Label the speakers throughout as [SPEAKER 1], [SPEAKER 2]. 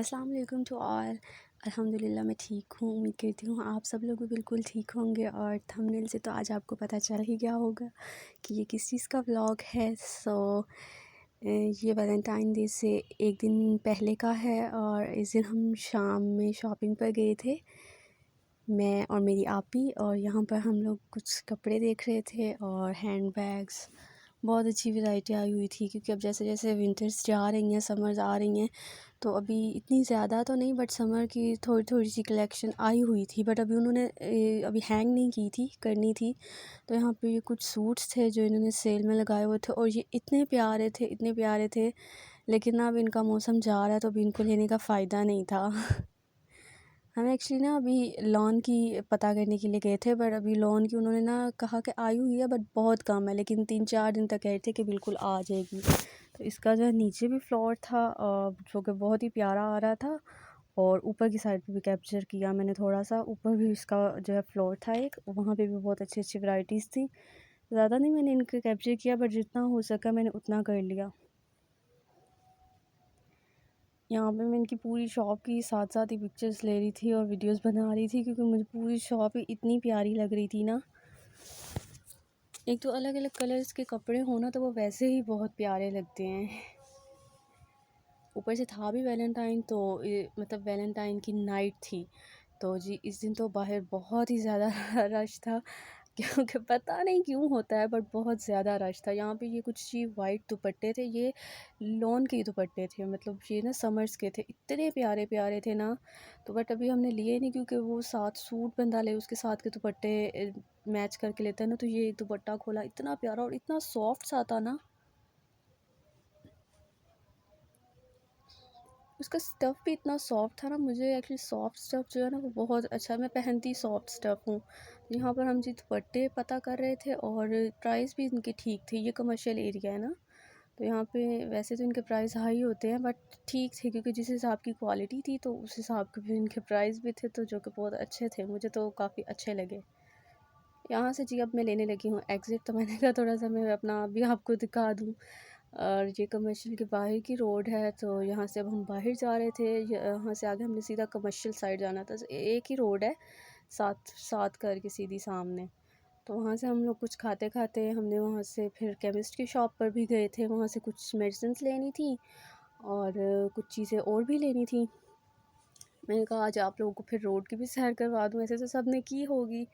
[SPEAKER 1] अस्सलाम वालेकुम to all. अल्हम्दुलिल्लाह मैं ठीक हूँ। उम्मीद करती हूँ आप सब लोग भी बिल्कुल ठीक होंगे और थंबनेल से तो आज आपको पता चल ही गया होगा कि ये किस चीज़ का व्लॉग है। ये वैलेंटाइन डे से एक दिन पहले का है और इस दिन हम शाम में शॉपिंग पर गए थे, मैं और मेरी आपी। और यहाँ पर हम लोग कुछ कपड़े देख रहे थे और हैंड बैग्स, बहुत अच्छी वैरायटी आई हुई थी। क्योंकि अब जैसे जैसे विंटर्स जा रही हैं, समर्स आ रही हैं, तो अभी इतनी ज़्यादा तो नहीं बट समर की थोड़ी थोड़ी सी कलेक्शन आई हुई थी। बट अभी उन्होंने अभी हैंग नहीं की थी, करनी थी। तो यहाँ पे ये कुछ सूट्स थे जो इन्होंने सेल में लगाए हुए थे और ये इतने प्यारे थे, इतने प्यारे थे। लेकिन ना अब इनका मौसम जा रहा है तो अभी इनको लेने का फ़ायदा नहीं था। हम एक्चुअली ना अभी लॉन की पता करने के लिए गए थे, बट अभी लॉन की उन्होंने ना कहा कि आई हुई है बट बहुत कम है, लेकिन 3-4 दिन तक कह रहे थे कि बिल्कुल आ जाएगी। तो इसका जो है नीचे भी फ्लोर था जो कि बहुत ही प्यारा आ रहा था, और ऊपर की साइड पे भी कैप्चर किया मैंने थोड़ा सा। ऊपर भी इसका जो है फ्लोर था एक, वहाँ पे भी बहुत अच्छी अच्छी वैराइटीज़ थी। ज़्यादा नहीं मैंने इनका कैप्चर किया, बट जितना हो सका मैंने उतना कर लिया। यहाँ पे मैं इनकी पूरी शॉप की साथ साथ ही पिक्चर्स ले रही थी और वीडियोस बना रही थी, क्योंकि मुझे पूरी शॉप ही इतनी प्यारी लग रही थी ना। एक तो अलग अलग कलर्स के कपड़े होना तो वो वैसे ही बहुत प्यारे लगते हैं। ऊपर से था भी वैलेंटाइन, तो मतलब वैलेंटाइन की नाइट थी, तो जी इस दिन तो बाहर बहुत ही ज़्यादा रश था। क्योंकि पता नहीं क्यों होता है बट बहुत ज़्यादा रश था। यहाँ पे ये कुछ जी वाइट दुपट्टे थे, ये लॉन के दुपट्टे थे, मतलब ये ना समर्स के थे, इतने प्यारे प्यारे थे ना। तो बट अभी हमने लिए नहीं, क्योंकि वो साथ सूट बंदा ले उसके साथ के दुपट्टे मैच करके लेता है ना। तो ये दुपट्टा खोला, इतना प्यारा और इतना सॉफ्ट सा था ना। उसका स्टफ़ भी इतना सॉफ्ट था ना। मुझे एक्चुअली सॉफ्ट स्टफ़ जो है ना वो बहुत अच्छा, मैं पहनती सॉफ्ट स्टफ़ हूँ। यहाँ पर हम जी दुपट्टे पता कर रहे थे और प्राइस भी इनके ठीक थे। ये कमर्शियल एरिया है ना, तो यहाँ पे वैसे तो इनके प्राइस हाई होते हैं बट ठीक थे, क्योंकि जिस हिसाब की क्वालिटी थी तो उस हिसाब के भी इनके प्राइस भी थे, तो जो कि बहुत अच्छे थे, मुझे तो काफ़ी अच्छे लगे। यहाँ से जी अब मैं लेने लगी हूँ एग्ज़िट, तो मैंने कहा थोड़ा सा मैं अपना भी आपको दिखा दूँ। और ये कमर्शियल के बाहर की रोड है, तो यहाँ से अब हम बाहर जा रहे थे। यहाँ से आगे हमने सीधा कमर्शियल साइड जाना था। एक ही रोड है, साथ साथ करके सीधी सामने। तो वहाँ से हम लोग कुछ खाते खाते हमने वहाँ से फिर केमिस्ट की शॉप पर भी गए थे, वहाँ से कुछ मेडिसिन्स लेनी थी और कुछ चीज़ें और भी लेनी थी। मैंने कहा आज आप लोगों को फिर रोड की भी सैर करवा दूँ, ऐसे तो सब ने की होगी,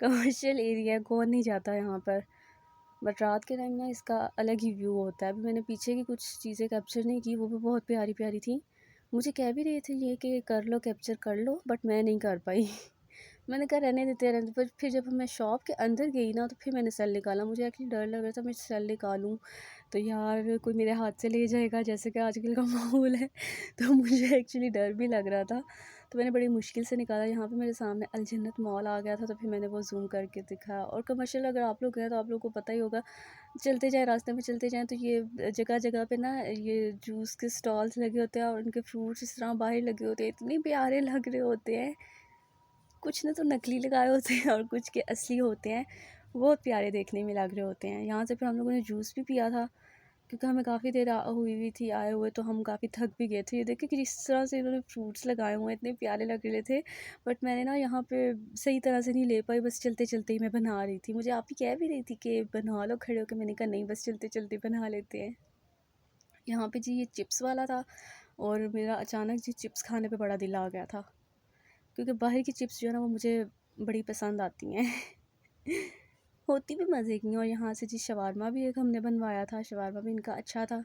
[SPEAKER 1] कमर्शियल एरिया कौन नहीं जाता यहाँ पर। बट रात के टाइम ना इसका अलग ही व्यू होता है। अभी मैंने पीछे की कुछ चीज़ें कैप्चर नहीं की, वो भी बहुत प्यारी प्यारी थी। मुझे कह भी रहे थे ये कि कर लो, कैप्चर कर लो, बट मैं नहीं कर पाई। मैंने कहा रहने देते रहने, पर फिर जब मैं शॉप के अंदर गई ना तो फिर मैंने सेल निकाला। मुझे एक्चुअली डर लग रहा था मैं सेल निकालूं तो यार कोई मेरे हाथ से ले जाएगा, जैसे कि आजकल का माहौल है। तो मुझे एक्चुअली डर भी लग रहा था, तो मैंने बड़ी मुश्किल से निकाला। यहाँ पे मेरे सामने अल जन्नत मॉल आ गया था, तो फिर मैंने वो जूम करके दिखाया। और कमर्शियल अगर आप लोग गए तो आप लोग को पता ही होगा, चलते जाएँ रास्ते में चलते जाएँ तो ये जगह जगह पे ना ये जूस के स्टॉल्स लगे होते हैं और उनके फ्रूट्स इस तरह बाहर लगे होते हैं, इतने प्यारे लग रहे होते हैं। कुछ ने तो नकली लगाए होते हैं और कुछ के असली होते हैं, बहुत प्यारे देखने में लग रहे होते हैं। यहाँ से फिर हम लोगों ने जूस भी पिया था, क्योंकि हमें काफ़ी देर हुई थी आए हुए, तो हम काफ़ी थक भी गए थे। ये देखिए कि जिस तरह से इन्होंने फ्रूट्स लगाए हुए हैं, इतने प्यारे लग रहे थे। बट मैंने ना यहाँ पे सही तरह से नहीं ले पाई, बस चलते चलते ही मैं बना रही थी। मुझे आप ही कह भी रही थी कि बना लो खड़े होकर, मैंने कहा नहीं बस चलते चलते बना लेते हैं। यहाँ पे जी ये चिप्स वाला था और मेरा अचानक जी चिप्स खाने पे बड़ा दिल आ गया था, क्योंकि बाहर की चिप्स जो है ना वो मुझे बड़ी पसंद आती हैं। होती भी मज़े की हैं। और यहाँ से जी शवारमा भी एक हमने बनवाया था, शवारमा भी इनका अच्छा था।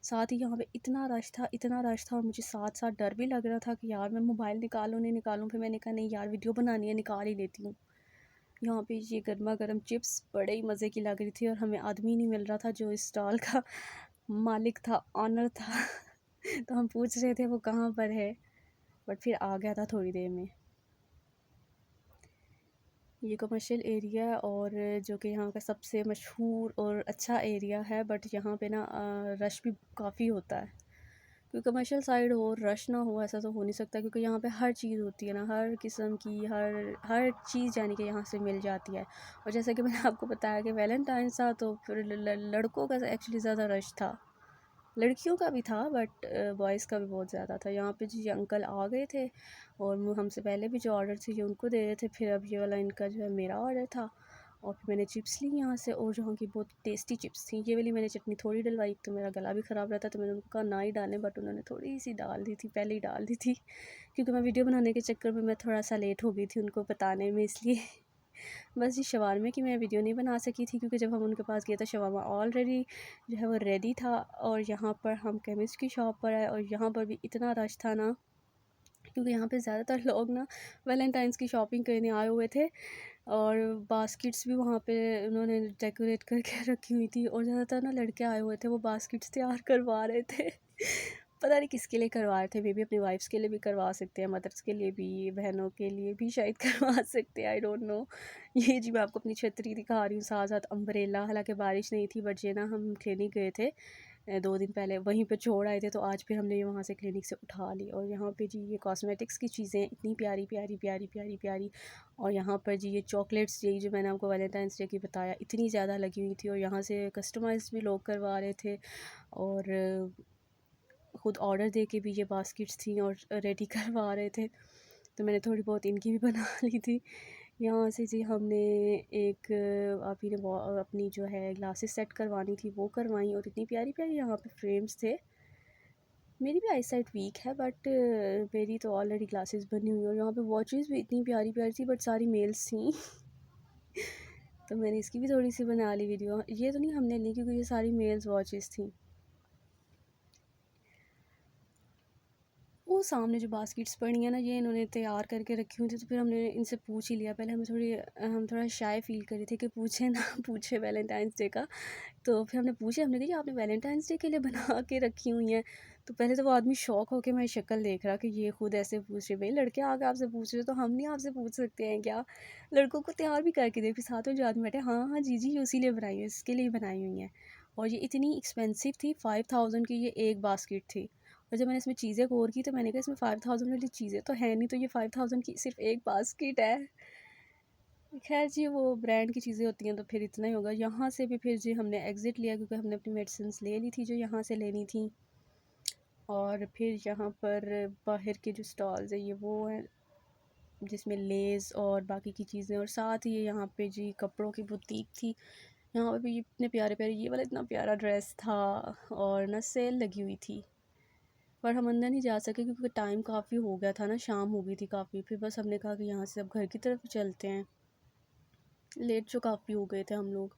[SPEAKER 1] साथ ही यहाँ पे इतना रश था, इतना रश था, और मुझे साथ साथ डर भी लग रहा था कि यार मैं मोबाइल निकालूँ नहीं निकालूँ। फिर मैंने कहा नहीं यार वीडियो बनानी है, निकाल ही लेती हूँ। यहाँ पे ये गर्मा गर्म चिप्स बड़े ही मज़े की लग रही थी, और हमें आदमी नहीं मिल रहा था जो इस स्टॉल का मालिक था, ऑनर था। तो हम पूछ रहे थे वो कहाँ पर है, बट फिर आ गया था थोड़ी देर में। ये कमर्शियल एरिया है और जो कि यहाँ का सबसे मशहूर और अच्छा एरिया है, बट यहाँ पे ना रश भी काफ़ी होता है। क्योंकि कमर्शियल साइड हो रश ना हो ऐसा तो हो नहीं सकता, क्योंकि यहाँ पे हर चीज़ होती है ना, हर किस्म की हर चीज़ यानी कि यहाँ से मिल जाती है। और जैसा कि मैंने आपको बताया कि वैलेंटाइन था, तो फिर लड़कों का एक्चुअली ज़्यादा रश था। लड़कियों का भी था बट बॉयज़ का भी बहुत ज़्यादा था। यहाँ पे जी ये अंकल आ गए थे और वो हमसे पहले भी जो ऑर्डर थे ये उनको दे रहे थे, फिर अब ये वाला इनका जो है मेरा ऑर्डर था। और फिर मैंने चिप्स ली यहाँ से और यहाँ की बहुत टेस्टी चिप्स थी। ये वाली मैंने चटनी थोड़ी डलवाई तो मेरा गला भी ख़राब रहता, तो मैंने उनको कहा ना ही डालें, बट उन्होंने थोड़ी सी डाल दी थी, पहले ही डाल दी थी क्योंकि मैं वीडियो बनाने के चक्कर में मैं थोड़ा सा लेट हो गई थी उनको बताने में, इसलिए बस जी शवारमे की मैं वीडियो नहीं बना सकी थी क्योंकि जब हम उनके पास गए तो शवारमा ऑलरेडी जो है वो रेडी था। और यहाँ पर हम केमिस्ट की शॉप पर आए और यहाँ पर भी इतना रश था ना, क्योंकि यहाँ पे ज़्यादातर लोग ना वैलेंटाइंस की शॉपिंग करने आए हुए थे और बास्केट्स भी वहाँ पे उन्होंने डेकोरेट करके रखी हुई थी और ज़्यादातर ना लड़के आए हुए थे, वो बास्केट्स तैयार करवा रहे थे पता नहीं किसके लिए करवा रहे थे, मे बी अपनी वाइफ्स के लिए भी करवा सकते हैं, मदर्स के लिए भी, बहनों के लिए भी शायद करवा सकते हैं, आई डोंट नो। ये जी मैं आपको अपनी छतरी दिखा रही हूँ, साथ साथ अम्ब्रेला, हालांकि बारिश नहीं थी बट ये ना हम क्लिनिक गए थे 2 दिन पहले, वहीं पे छोड़ आए थे, तो आज फिर हमने ये वहाँ से क्लिनिक से उठा ली। और यहाँ पे जी ये कॉस्मेटिक्स की चीज़ें इतनी प्यारी प्यारी प्यारी प्यारी प्यारी। और यहाँ पर जी ये चॉकलेट्स, यही जो मैंने आपको वैलेंटाइंस डे की बताया, इतनी ज़्यादा लगी हुई थी और यहाँ से कस्टमाइज भी लोग करवा रहे थे और ख़ुद ऑर्डर दे के भी ये बास्केट्स थी और रेडी करवा रहे थे, तो मैंने थोड़ी बहुत इनकी भी बना ली थी। यहाँ से जी हमने एक आप ही ने अपनी जो है ग्लासेस सेट करवानी थी वो करवाई और इतनी प्यारी प्यारी यहाँ पे फ्रेम्स थे। मेरी भी आई साइट वीक है बट मेरी तो ऑलरेडी ग्लासेस बनी हुई और यहाँ पे वॉचेस भी इतनी प्यारी प्यारी थी बट सारी मेल्स थी तो मैंने इसकी भी थोड़ी सी बना ली वीडियो। ये तो नहीं हमने ली क्योंकि ये सारी मेल्स वॉचेस थी। वो सामने जो बास्केट्स पड़ी हैं ना, ये इन्होंने तैयार करके रखी हुई थी, तो फिर हमने इनसे पूछ ही लिया। पहले हम थोड़ा शाय फ़ील कर रहे थे कि पूछे ना पूछे वैलेंटाइंस डे का, तो फिर हमने पूछे, हमने कहा ये आपने वैलेंटाइंस डे के लिए बना के रखी हुई हैं। तो पहले तो वो आदमी शौक हो के मेरी शक्ल देख रहा कि ये खुद ऐसे पूछ रहे, भाई लड़के आके आपसे पूछ रहे तो हम नहीं आपसे पूछ सकते हैं क्या? लड़कों को तैयार भी करके दे। फिर साथ में जो आदमी बैठे, हाँ हाँ जी जी, ये उसी लिए बनाई है, इसके लिए बनाई हुई हैं। और ये इतनी एक्सपेंसिव थी, 5000 की ये एक बास्केट थी। और जब मैंने इसमें चीज़ें गौर की तो मैंने कहा इसमें 5000 वाली चीज़ें तो है नहीं, तो ये 5000 की सिर्फ एक बास्केट है। खैर जी वो ब्रांड की चीज़ें होती हैं तो फिर इतना ही होगा। यहाँ से भी फिर जी हमने एग्ज़िट लिया क्योंकि हमने अपनी मेडिसिन ले ली थी जो यहाँ से लेनी थी। और फिर यहाँ पर बाहर के जो स्टॉल्स है ये वो हैं जिसमें लेस और बाकी की चीज़ें, और साथ ही यहाँ पे जी कपड़ों की बुटीक थी। यहाँ पे भी इतने प्यारे प्यारे, ये वाला इतना प्यारा ड्रेस था और ना सेल लगी हुई थी, पर हम अंदर नहीं जा सके क्योंकि टाइम काफ़ी हो गया था ना, शाम हो गई थी काफ़ी। फिर बस हमने कहा कि यहाँ से अब घर की तरफ चलते हैं, लेट जो काफ़ी हो गए थे हम लोग।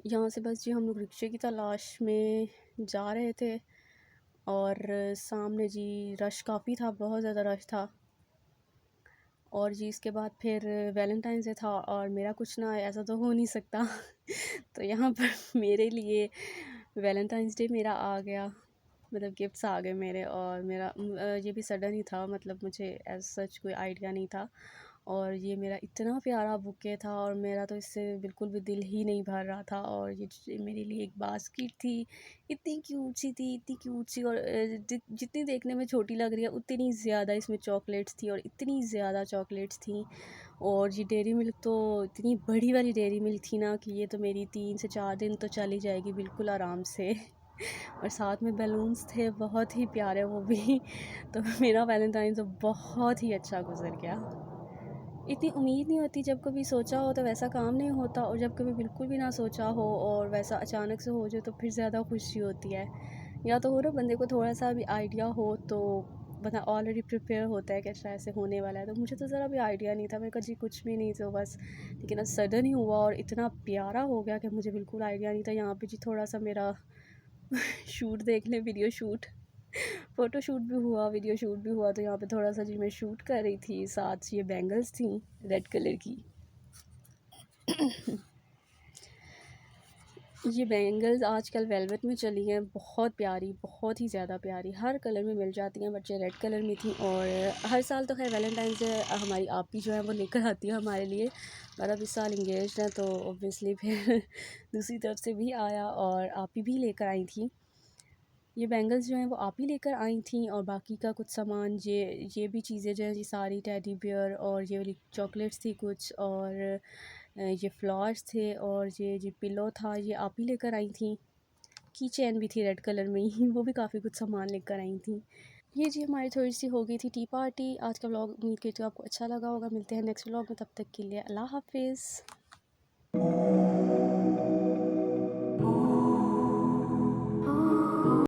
[SPEAKER 1] यहाँ से बस जी हम लोग रिक्शे की तलाश में जा रहे थे और सामने जी रश काफ़ी था, बहुत ज़्यादा रश था। और जी इसके बाद फिर वैलेंटाइंस डे था और मेरा कुछ ना ऐसा तो हो नहीं सकता तो यहाँ पर मेरे लिए वैलेंटाइंस डे मेरा आ गया, मतलब गिफ्ट्स आ गए मेरे। और मेरा ये भी सडन ही था, मतलब मुझे एज सच कोई आइडिया नहीं था। और ये मेरा इतना प्यारा बुके था और मेरा तो इससे बिल्कुल भी दिल ही नहीं भर रहा था। और ये मेरे लिए एक बास्केट थी, इतनी क्यूट सी थी, इतनी क्यूट सी। और जितनी देखने में छोटी लग रही है उतनी ज़्यादा इसमें चॉकलेट्स थी और इतनी ज़्यादा चॉकलेट्स थी। और ये डेयरी मिल्क तो इतनी बड़ी वाली डेयरी मिल्क थी ना कि ये तो मेरी 3 से 4 दिन तो चली जाएगी बिल्कुल आराम से और साथ में बैलून्स थे बहुत ही प्यारे वो भी तो मेरा वैलेंटाइन तो बहुत ही अच्छा गुजर गया। इतनी उम्मीद नहीं होती, जब कभी सोचा हो तो वैसा काम नहीं होता, और जब कभी बिल्कुल भी ना सोचा हो और वैसा अचानक से हो जाए तो फिर ज़्यादा खुशी होती है। या तो हो ना बंदे को थोड़ा सा भी आइडिया हो तो बंदा ऑलरेडी प्रिपेयर होता है कि अच्छा ऐसे होने वाला है। तो मुझे तो ज़रा भी आइडिया नहीं था, मैं कहा जी कुछ भी नहीं, तो बस लेकिन अब सडन ही हुआ और इतना प्यारा हो गया कि मुझे बिल्कुल आइडिया नहीं था। यहाँ पे जी थोड़ा सा मेरा शूट देख लें, वीडियो शूट, फ़ोटो शूट भी हुआ, वीडियो शूट भी हुआ। तो यहाँ पे थोड़ा सा जी मैं शूट कर रही थी, साथ ये बैंगल्स थी रेड कलर की ये बैंगल्स आजकल वेलवेट में चली हैं, बहुत प्यारी, बहुत ही ज़्यादा प्यारी, हर कलर में मिल जाती हैं, बट ये रेड कलर में थी। और हर साल तो खैर वैलेंटाइंस डे हमारी आपी जो है वो लेकर आती है हमारे लिए, और अब इस साल इंगेज हैं तो ऑब्वियसली फिर दूसरी तरफ से भी आया और आपी भी लेकर आई थी। ये बैंगल्स जो हैं वो आप ही लेकर आई थी, और बाकी का कुछ सामान ये भी चीज़ें जो हैं जी सारी टेडी बियर और ये वाली चॉकलेट्स थी कुछ, और ये फ्लावर्स थे और ये जी पिलो था, ये आप ही लेकर आई थी। की चैन भी थी रेड कलर में ही, वो भी काफ़ी कुछ सामान लेकर आई थी। ये जी हमारी थोड़ी सी हो गई थी टी पार्टी। आज का व्लॉग उम्मीद करती हूँ आपको अच्छा लगा होगा। मिलते हैं नेक्स्ट व्लॉग में, तब तक के लिए अल्लाह हाफिज़।